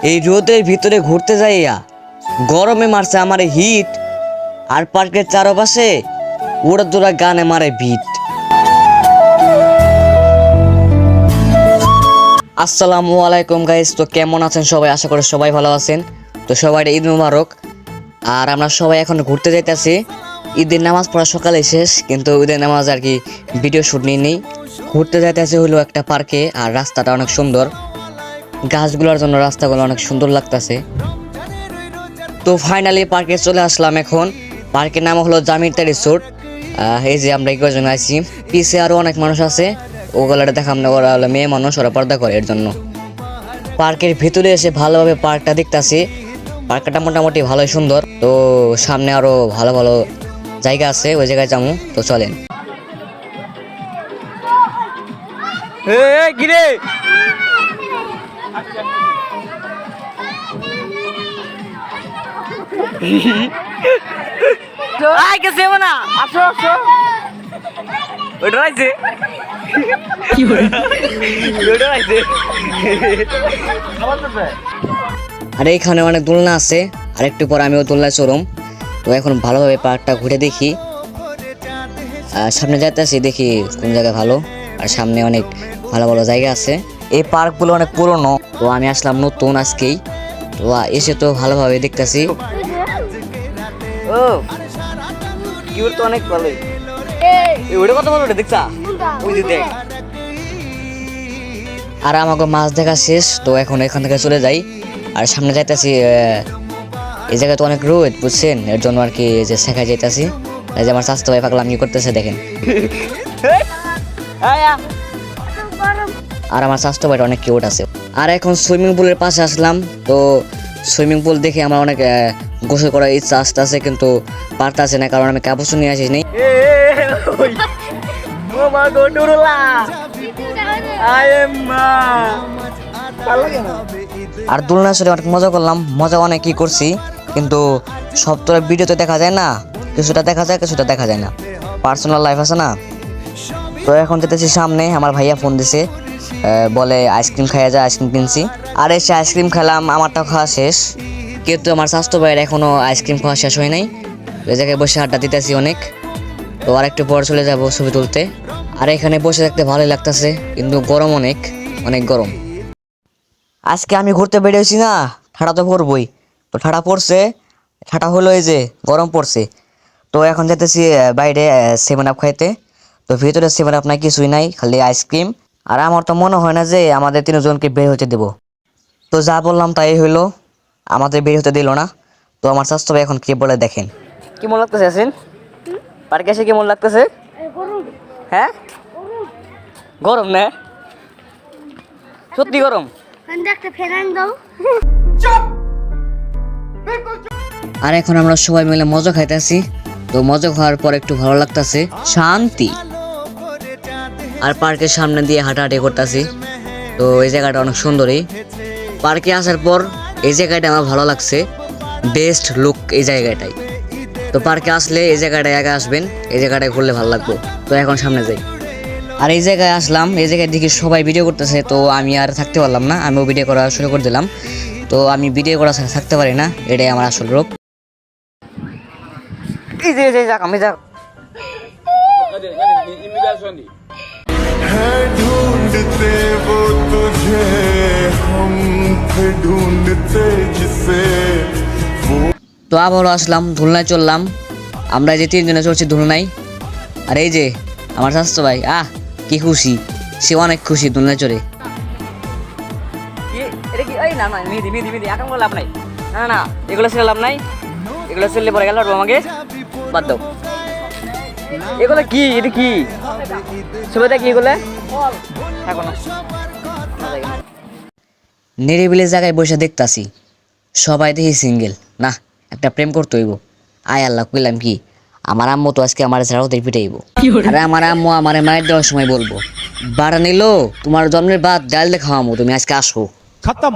এই রোদের ভিতরে ঘুরতে যাইয়া গরমে মারছে আমারে হিট, আর পার্কের চারপাশে ওরা দোরা গানে মারে ভিট। আসসালামু আলাইকুম গাইস, তো কেমন আছেন সবাই? আশা করি সবাই ভালো আছেন। তো সবাই ঈদ মুবারক। আর আমরা সবাই এখন ঘুরতে যাইতেছি। ঈদের নামাজ পড়া সকালে শেষ, কিন্তু ঈদের নামাজ আর কি ভিডিও শুট নিই। ঘুরতে যাইতেছি হলো একটা পার্কে, আর রাস্তাটা অনেক সুন্দর, গাছগুলোর জন্য রাস্তাগুলো অনেক সুন্দর লাগতেছে। তো ফাইনালি পার্কে চলে আসলাম। এখন পার্কের নাম হলো জামিরতা রিসোর্ট। এই যে আমরা কয়েকজন আছি, পিছে আরো অনেক মানুষ আছে, ওগুলোটা দেখাম না, ওরা হলো মেয়ে মানুষ, ওরা পর্দা করে এর জন্য। পার্কের ভিতরে এসে ভালোভাবে পার্কটা দেখতেছি। পার্কটা মোটামুটি ভালোই সুন্দর। তো সামনে আরো ভালো ভালো জায়গা আছে, ওই জায়গায় যাবো। তো চলেন। কিরে আর এখানে অনেক দোলনা আছে, আর একটু পর আমিও দোলনায় চড়ুম। তো এখন ভালোভাবে পার্কটা ঘুরে দেখি। সামনে যাইতেছি, দেখি কোন জায়গা ভালো। আর সামনে অনেক ভালো ভালো জায়গা আছে। এই পার্কগুলো অনেক পুরনো, তো আমি আসলাম নতুন আজকেই। তো এসে তো ভালোভাবে দেখতেছি। অনেক ভালোই, কত ভালো দেখছা। আর আমাকে মাছ দেখা শেষ, তো এখন এখান থেকে চলে যাই। আর সামনে যাইতেছি, এই জায়গায় তো অনেক রোদ, বুঝছেন, এর জন্য আর কি যে শেখা যাইতেছি। এই যে আমার স্বাস্থ্য ভাই পাগলাম কি করতেছে দেখেন। আর আমার স্বাস্থ্য ভাইটা অনেক কিউট আছে। আর এখন সুইমিং পুলের পাশে আসলাম। তো সুইমিং পুল দেখে আমার অনেক গোসল করার ইচ্ছা আসতেছে, কিন্তু পারতেছে না, কারণ আমি কাপড় নিয়ে আসিনি। আর দোলনার সাথে অনেক মজা করলাম, মজা অনেক কি করছি, কিন্তু সব তো ভিডিওতে দেখা যায় না, কিছুটা দেখা যায় কিছুটা দেখা যায় না, পার্সোনাল লাইফ আছে না। তো এখন যেতেছি সামনে, আমার ভাইয়া ফোন দিছে, বলে আইসক্রিম খাইয়া যায়, আইসক্রিম কিনছি। আর এসে আইসক্রিম খেলাম, আমারটা খাওয়া শেষ, কিন্তু আমার স্বাস্থ্য ভাইয়ের এখনো আইসক্রিম খাওয়া শেষ হয় নাই। ওই জায়গায় বসে আড্ডা দিতেছি অনেক। তো আর একটু পর চলে যাবো ছবি তুলতে। আর এখানে বসে থাকতে ভালোই লাগতেছে, কিন্তু গরম অনেক, অনেক গরম। আজকে আমি ঘুরতে বেরিয়েছি না, ঠাডা তো পড়বই। তো ঠাডা পড়ছে, ঠাডা হলো এই যে গরম পড়ছে। তো এখন যেতেছি বাইরে 7 আপ খাইতে। তো ভিতরে 7 আপ নাই, কিছুই নাই, খালি আইসক্রিম। আর আমার তো মনে হয় না যে আমাদের তিনজনকে বের হতে দেবো। তো যা বললাম তাই হইলো, আমাদের বের হতে দিল না। তো আমার স্বাস্থ্য ভাই এখন কি বলে দেখেন। কেমন লাগতেছে আসেন পার্কে এসে? কেমন লাগতেছে? হ্যাঁ, গরম না? সত্যি গরম। আর এখন আমরা সবাই মিলে মজা খাইতেছি। তো মজা খাওয়ার পর একটু ভালো লাগতেছে, শান্তি। আর পার্কের সামনে দিয়ে হাঁটাহাঁটি করতেছি। তো এই জায়গাটা অনেক সুন্দরই। পার্কে আসার পর এই জায়গাটা আমার ভালো লাগছে, বেস্ট লুক এই জায়গাটাই। তো পার্কে আসলে এই জায়গাটায় আগে আসবেন, এই জায়গাটায় ঘুরলে ভালো লাগবে। তো এখন সামনে যাই। আর এই জায়গায় আসলাম, এই জায়গায় দেখি সবাই ভিডিও করতেছে, তো আমি আর থাকতে পারলাম না, আমিও ভিডিও করা শুরু করে দিলাম। তো আমি ভিডিও করা থাকতে পারি না, এটাই আমার আসল রূপ। তো আবারও আসলাম, দোলনায় চললাম। আমরা যে 3 জনে চলছি দোলনায়। আর এই যে আমার স্বাস্থ্য ভাই, কি খুশি, সে অনেক খুশি দোলনায় চড়ে। না এগুলো ছেড়ে লাভ নাই, এগুলো ছেড়লে পরে গেল আমাকে বাদ দাও। এগুলো কি, এটা কি ছবিটা কি? এগুলো নিরিবিলি জায়গায় বসে দেখতাছি, সবাই দেখি সিঙ্গেল। না, একটা প্রেম করতে হইব। আয় আল্লাহ, কইলাম কি, আমার আম্মু তো আজকে আমার ছাড়াও পিটাইব। আরে আমার আম্মু আমার মায়ের দেওয়ার সময় বলবো, বাড়া নিলো তোমার জন্মের বাদ ডাল দিয়ে খাওয়ামো, তুমি আজকে আসো। খতম।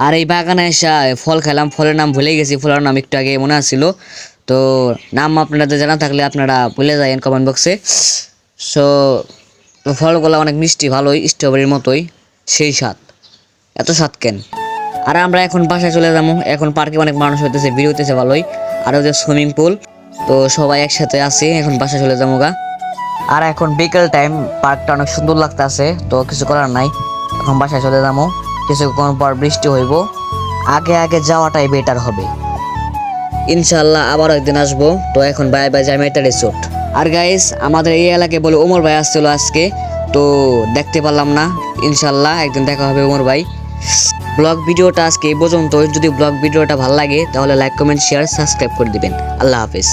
আর এই বাগানে এসে ফল খেলাম, ফলের নাম ভুলে গেছি, ফলের নাম একটু আগে মনে আসছিল। তো নাম আপনাদের জানা থাকলে আপনারা বলে যাবেন কমেন্ট বক্সে। সো ফলগুলো অনেক মিষ্টি, ভালোই, স্ট্রবেরির মতোই, সেই স্বাদ। এত স্বাদ কেন? আর আমরা এখন বাসায় চলে যাবো। এখন পার্কে অনেক মানুষ হইতেছে, ভিড় হইতেছে ভালোই। আর ওই যে সুইমিং পুল, তো সবাই একসাথে আছে। এখন বাসায় চলে যাবো গা। আর এখন বিকেল টাইম, পার্কটা অনেক সুন্দর লাগতেছে, তো কিছু করার নাই, এখন বাসায় চলে যাবো। কিছুক্ষণ পর বৃষ্টি হইব, আগে আগে যাওয়াটাই বেটার হবে। ইনশাল্লাহ আবার একদিন আসবো। তো এখন বাই বাই, যাই মেটা রিসোর্ট। আর গাইস, আমাদের এই এলাকায় বলে ওমর ভাই আসছিল আজকে, তো দেখতে পারলাম না। ইনশাল্লাহ একদিন দেখা হবে ওমর ভাই। ব্লগ ভিডিওটা আজকে এই পর্যন্ত। যদি ব্লগ ভিডিওটা ভালো লাগে তাহলে লাইক কমেন্ট শেয়ার সাবস্ক্রাইব করে দিবেন। আল্লাহ হাফেজ।